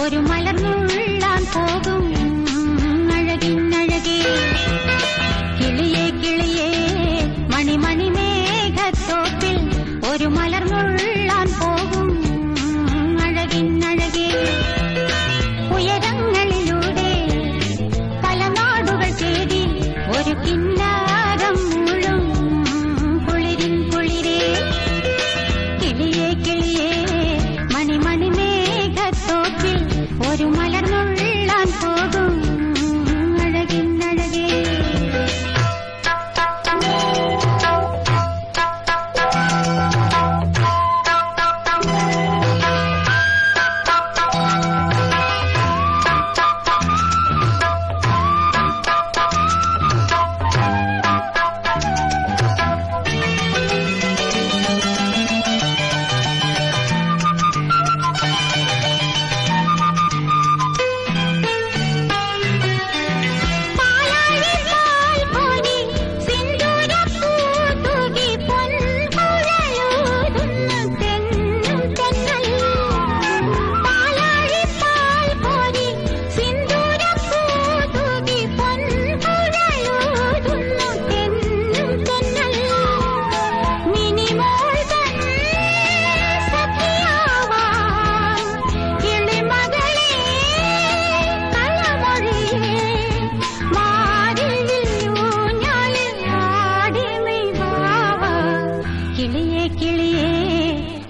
ഒരു മലർന്നുള്ളാൻ പോകും അഴകിനഴകേ കിളിയേ കിളിയേ മണിമണി മേഘത്തോപ്പിൽ ഒരു മലർന്നുള്ളാൻ പോകും അഴകിനഴകേ ഉയരങ്ങളിലൂടെ പല നാടുകൾ തേടി ഒരു കിന്നാരം മുഴും കുളിരിൻ കുളിരേ കിളിയേ കിളിയേ മണിമണി മേഘത്തോപ്പിൽ ഒരു മലർന്നുള്ളാൻ പോകും അഴകിനഴകേ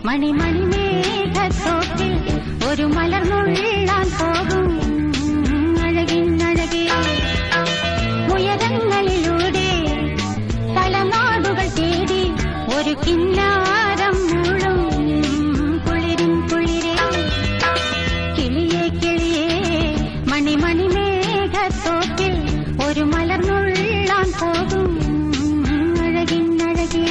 മണിമണി മേഘത്തോപ്പിൽ ഒരു മലർന്നുള്ളാൻ പോകും അഴകിനഴകേ ഉയരങ്ങളിലൂടെ പല നാടുകൾ തേടി ഒരു കിന്നാരം മുഴും കുളിരിൻ കുളിരേ കിളിയേ കിളിയേ മണിമണി മേഘത്തോപ്പിൽ ഒരു മലർന്നുള്ളാൻ പോകും അഴകിനഴകേ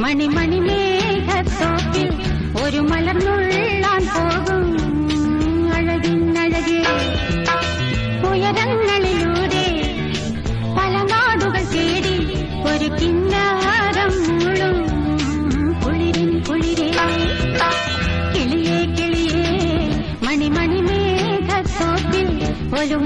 മണിമണി മേഘത്തോപ്പിൽ ഒരു മലർന്നുള്ളാൻ പോകും അഴകിനഴകേ ഉയരങ്ങളിലൂടെ പല നാടുകൾ തേടി ഒരു കിന്നാരം മുഴും കുളിരിൻ കുളിരേ കിളിയേ കിളിയേ മണിമണി മേഘത്തോപ്പിൽ ഒരു